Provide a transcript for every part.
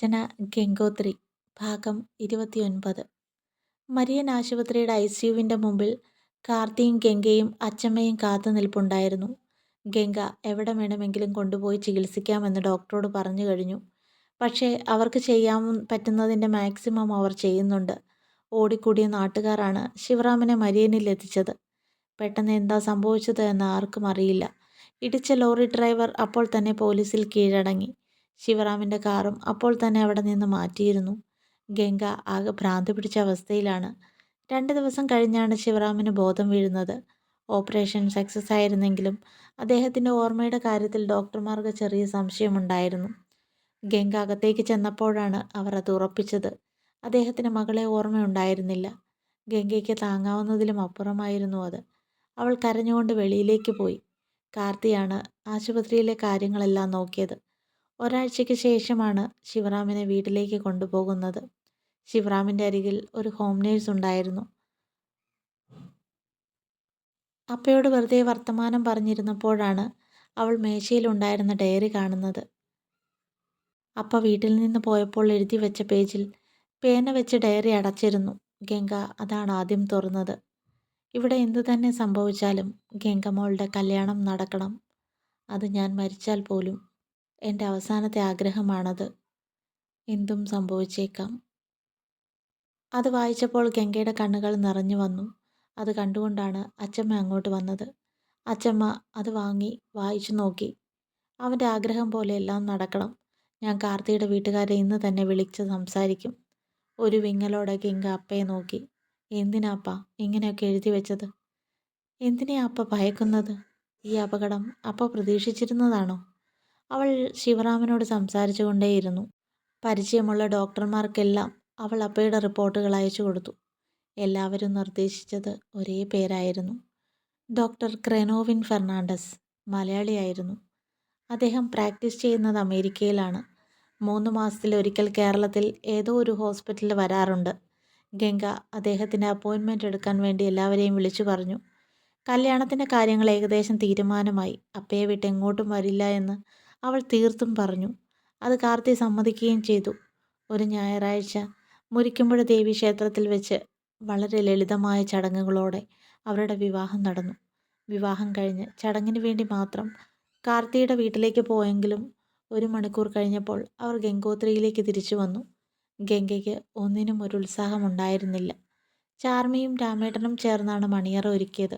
അർച്ചന ഗംഗോത്രി ഭാഗം 29. മരിയൻ ആശുപത്രിയുടെ ICUവിൻ്റെ മുമ്പിൽ കാർത്തിയും ഗംഗയും അച്ചമ്മയും കാത്തു നിൽപ്പുണ്ടായിരുന്നു. ഗംഗ എവിടെ വേണമെങ്കിലും കൊണ്ടുപോയി ചികിത്സിക്കാമെന്ന് ഡോക്ടറോട് പറഞ്ഞു കഴിഞ്ഞു. പക്ഷേ അവർക്ക് ചെയ്യാൻ പറ്റുന്നതിൻ്റെ മാക്സിമം അവർ ചെയ്യുന്നുണ്ട്. ഓടിക്കൂടിയ നാട്ടുകാരാണ് ശിവറാമിനെ മരിയനിൽ എത്തിച്ചത്. പെട്ടെന്ന് എന്താ സംഭവിച്ചത് എന്ന് ആർക്കും അറിയില്ല. ഇടിച്ച ലോറി ഡ്രൈവർ അപ്പോൾ തന്നെ പോലീസിൽ കീഴടങ്ങി. ശിവറാമിൻ്റെ കാറും അപ്പോൾ തന്നെ അവിടെ നിന്ന് മാറ്റിയിരുന്നു. ഗംഗ ആകെ ഭ്രാന്ത് പിടിച്ച അവസ്ഥയിലാണ്. 2 ദിവസം കഴിഞ്ഞാണ് ശിവറാമിന് ബോധം വീഴുന്നത്. ഓപ്പറേഷൻ സക്സസ് ആയിരുന്നെങ്കിലും അദ്ദേഹത്തിൻ്റെ ഓർമ്മയുടെ കാര്യത്തിൽ ഡോക്ടർമാർക്ക് ചെറിയ സംശയമുണ്ടായിരുന്നു. ഗംഗ അകത്തേക്ക് ചെന്നപ്പോഴാണ് അവർ അത് ഉറപ്പിച്ചത്. അദ്ദേഹത്തിന് മകളെ ഓർമ്മയുണ്ടായിരുന്നില്ല. ഗംഗയ്ക്ക് താങ്ങാവുന്നതിലും അപ്പുറമായിരുന്നു അത്. അവൾ കരഞ്ഞുകൊണ്ട് വെളിയിലേക്ക് പോയി. കാർത്തിയാണ് ആശുപത്രിയിലെ കാര്യങ്ങളെല്ലാം നോക്കിയത്. ഒരാഴ്ചയ്ക്ക് ശേഷമാണ് ശിവറാമിനെ വീട്ടിലേക്ക് കൊണ്ടുപോകുന്നത്. ശിവറാമിൻ്റെ അരികിൽ ഒരു ഹോം നേഴ്സ് ഉണ്ടായിരുന്നു. അപ്പയോട് വെറുതെ വർത്തമാനം പറഞ്ഞിരുന്നപ്പോഴാണ് അവൾ മേശയിലുണ്ടായിരുന്ന ഡയറി കാണുന്നത്. അപ്പ വീട്ടിൽ നിന്ന് പോയപ്പോൾ എഴുതി വെച്ച പേജിൽ പേന വെച്ച് ഡയറി അടച്ചിരുന്നു. ഗംഗ അതാണ് ആദ്യം തുറന്നത്. ഇവിടെ എന്തു തന്നെ സംഭവിച്ചാലും ഗംഗമോളുടെ കല്യാണം നടക്കണം. അത് ഞാൻ മരിച്ചാൽ പോലും എൻ്റെ അവസാനത്തെ ആഗ്രഹമാണത്. എന്തും സംഭവിച്ചേക്കാം. അത് വായിച്ചപ്പോൾ ഗംഗയുടെ കണ്ണുകൾ നിറഞ്ഞു വന്നു. അത് കണ്ടുകൊണ്ടാണ് അച്ചമ്മ അങ്ങോട്ട് വന്നത്. അച്ചമ്മ അത് വാങ്ങി വായിച്ചു നോക്കി. അവൻ്റെ ആഗ്രഹം പോലെ എല്ലാം നടക്കണം. ഞാൻ കാർത്തിയുടെ വീട്ടുകാരെ ഇന്ന് തന്നെ വിളിച്ച് സംസാരിക്കും. ഒരു വിങ്ങലോടെ ഗംഗ അപ്പയെ നോക്കി. എന്തിനാപ്പ ഇങ്ങനെയൊക്കെ എഴുതി വെച്ചത്? എന്തിനാ അപ്പ ഭയക്കുന്നത്? ഈ അപകടം അപ്പ പ്രതീക്ഷിച്ചിരുന്നതാണോ? അവൾ ശിവറാമനോട് സംസാരിച്ചു കൊണ്ടേയിരുന്നു. പരിചയമുള്ള ഡോക്ടർമാർക്കെല്ലാം അവൾ അപ്പയുടെ റിപ്പോർട്ടുകൾ അയച്ചു കൊടുത്തു. എല്ലാവരും നിർദ്ദേശിച്ചത് ഒരേ പേരായിരുന്നു. ഡോക്ടർ ക്രെനോവിൻ ഫെർണാണ്ടസ്. മലയാളിയായിരുന്നു. അദ്ദേഹം പ്രാക്ടീസ് ചെയ്യുന്നത് അമേരിക്കയിലാണ്. 3 മാസത്തിലൊരിക്കൽ കേരളത്തിൽ ഏതോ ഒരു ഹോസ്പിറ്റലിൽ വരാറുണ്ട്. ഗംഗ അദ്ദേഹത്തിൻ്റെ അപ്പോയിൻമെൻ്റ് എടുക്കാൻ വേണ്ടി എല്ലാവരെയും വിളിച്ചു പറഞ്ഞു. കല്യാണത്തിൻ്റെ കാര്യങ്ങൾ ഏകദേശം തീരുമാനമായി. അപ്പയെ വിട്ട് എങ്ങോട്ടും വരില്ല എന്ന് അവൾ തീർത്തും പറഞ്ഞു. അത് കാർത്തി സമ്മതിക്കുകയും ചെയ്തു. ഒരു ഞായറാഴ്ച മുരിക്കുമ്പുഴ ദേവി ക്ഷേത്രത്തിൽ വെച്ച് വളരെ ലളിതമായ ചടങ്ങുകളോടെ അവരുടെ വിവാഹം നടന്നു. വിവാഹം കഴിഞ്ഞ് ചടങ്ങിന് വേണ്ടി മാത്രം കാർത്തിയുടെ വീട്ടിലേക്ക് പോയെങ്കിലും 1 മണിക്കൂർ കഴിഞ്ഞപ്പോൾ അവർ ഗംഗോത്രിയിലേക്ക് തിരിച്ചു വന്നു. ഗംഗയ്ക്ക് ഒന്നിനും ഒരു ഉത്സാഹമുണ്ടായിരുന്നില്ല. ചാർമിയും രാമേട്ടനും ചേർന്നാണ് മണിയറ ഒരുക്കിയത്.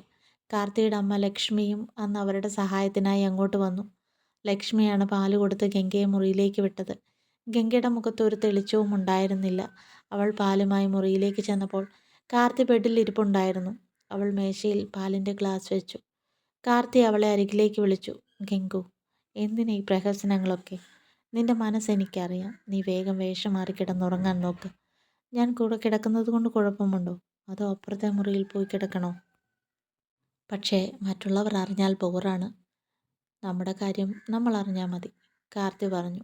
കാർത്തിയുടെ അമ്മ ലക്ഷ്മിയും അന്ന് അവരുടെ സഹായത്തിനായി അങ്ങോട്ട് വന്നു. ലക്ഷ്മിയാണ് പാല് കൊടുത്ത് ഗംഗയെ മുറിയിലേക്ക് വിട്ടത്. ഗംഗയുടെ മുഖത്ത് ഒരു തെളിച്ചവും ഉണ്ടായിരുന്നില്ല. അവൾ പാലുമായി മുറിയിലേക്ക് ചെന്നപ്പോൾ കാർത്തി ബെഡിൽ ഇരിപ്പുണ്ടായിരുന്നു. അവൾ മേശയിൽ പാലിൻ്റെ ഗ്ലാസ് വെച്ചു. കാർത്തി അവളെ അരികിലേക്ക് വിളിച്ചു. ഗംഗു, എന്തിനാ ഈ പ്രഹസനങ്ങളൊക്കെ? നിന്റെ മനസ്സെനിക്കറിയാം. നീ വേഗം വേഷം മാറി കിടന്നുറങ്ങാൻ നോക്ക്. ഞാൻ കൂടെ കിടക്കുന്നത് കൊണ്ട് കുഴപ്പമുണ്ടോ? അതോ അപ്പുറത്തെ മുറിയിൽ പോയി കിടക്കണോ? പക്ഷേ മറ്റുള്ളവർ അറിഞ്ഞാൽ ബോറാണ്. നമ്മുടെ കാര്യം നമ്മൾ അറിഞ്ഞാൽ മതി, കാർത്തി പറഞ്ഞു.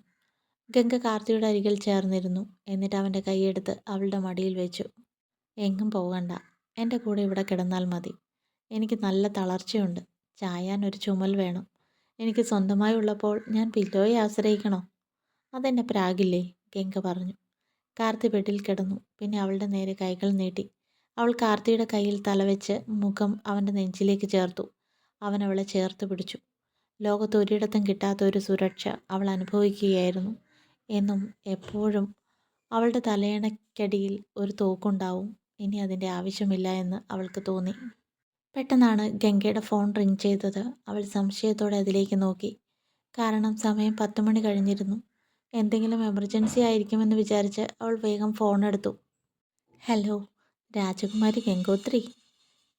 ഗംഗ കാർത്തിയുടെ അരികിൽ ചേർന്നിരുന്നു. എന്നിട്ട് അവൻ്റെ കൈയെടുത്ത് അവളുടെ മടിയിൽ വെച്ചു. എങ്ങും പോകണ്ട, എൻ്റെ കൂടെ ഇവിടെ കിടന്നാൽ മതി. എനിക്ക് നല്ല തളർച്ചയുണ്ട്. ചായാൻ ഒരു ചുമൽ വേണം. എനിക്ക് സ്വന്തമായി ഉള്ളപ്പോൾ ഞാൻ പില്ലോയെ ആശ്രയിക്കണോ? അതെന്നെ പ്രാഗില്ലേ? ഗംഗ പറഞ്ഞു. കാർത്തി ബെഡിൽ കിടന്നു. പിന്നെ അവളുടെ നേരെ കൈകൾ നീട്ടി. അവൾ കാർത്തിയുടെ കയ്യിൽ തലവെച്ച് മുഖം അവൻ്റെ നെഞ്ചിലേക്ക് ചേർത്തു. അവൻ അവളെ ചേർത്ത് പിടിച്ചു. ലോകത്ത് ഒരിടത്തും കിട്ടാത്ത ഒരു സുരക്ഷ അവൾ അനുഭവിക്കുകയായിരുന്നു. എന്നും എപ്പോഴും അവളുടെ തലയണയ്ക്കടിയിൽ ഒരു തോക്കുണ്ടാവും. ഇനി അതിൻ്റെ ആവശ്യമില്ല എന്ന് അവൾക്ക് തോന്നി. പെട്ടെന്നാണ് ഗംഗയുടെ ഫോൺ റിങ് ചെയ്തത്. അവൾ സംശയത്തോടെ അതിലേക്ക് നോക്കി. കാരണം സമയം 10 മണി കഴിഞ്ഞിരുന്നു. എന്തെങ്കിലും എമർജൻസി ആയിരിക്കുമെന്ന് വിചാരിച്ച് അവൾ വേഗം ഫോൺ എടുത്തു. ഹലോ, രാജകുമാരി ഗംഗോത്രി.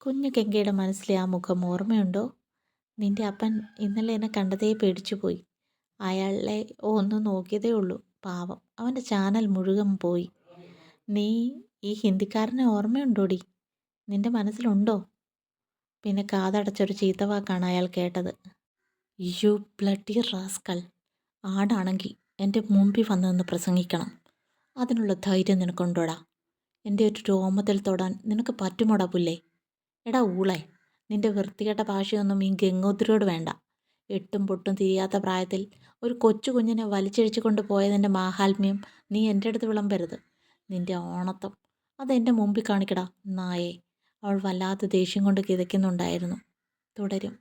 കുഞ്ഞു ഗംഗയുടെ മനസ്സിലെ ആ മുഖം ഓർമ്മയുണ്ടോ? നിന്റെ അപ്പൻ ഇന്നലെ എന്നെ കണ്ടതേ പേടിച്ചുപോയി. അയാളെ ഒന്ന് നോക്കിയതേ ഉള്ളൂ. പാവം, അവൻ്റെ ചാനൽ മുഴുവൻ പോയി. നീ ഈ ഹിന്ദിക്കാരനെ ഓർമ്മയുണ്ടോടി? നിന്റെ മനസ്സിലുണ്ടോ? പിന്നെ കാതടച്ചൊരു ചീത്തവാക്കാണ് അയാൾ കേട്ടത്. You bloody rascal. ആടാണെങ്കിൽ എൻ്റെ മുമ്പിൽ വന്നതെന്ന് പ്രസംഗിക്കണം. അതിനുള്ള ധൈര്യം നിനക്കുണ്ടോടാ? എൻ്റെ ഒരു രോമത്തിൽ തൊടാൻ നിനക്ക് പറ്റുമോടാ പുല്ലേ? എടാ ഊളെ, നിന്റെ വൃത്തികെട്ട ഭാഷയൊന്നും ഈ ഗംഗോത്രിയോട് വേണ്ട. എട്ടും പൊട്ടും തിരിയാത്ത പ്രായത്തിൽ ഒരു കൊച്ചു കുഞ്ഞിനെ വലിച്ചിഴച്ചു കൊണ്ട് പോയതിൻ്റെ മാഹാത്മ്യം നീ എൻ്റെ അടുത്ത് വിളമ്പരുത്. നിന്റെ ഓണത്തം അതെൻ്റെ മുമ്പിൽ കാണിക്കടാ നായേ. അവൾ വല്ലാത്ത ദേഷ്യം കൊണ്ട് കിതയ്ക്കുന്നുണ്ടായിരുന്നു. തുടരും.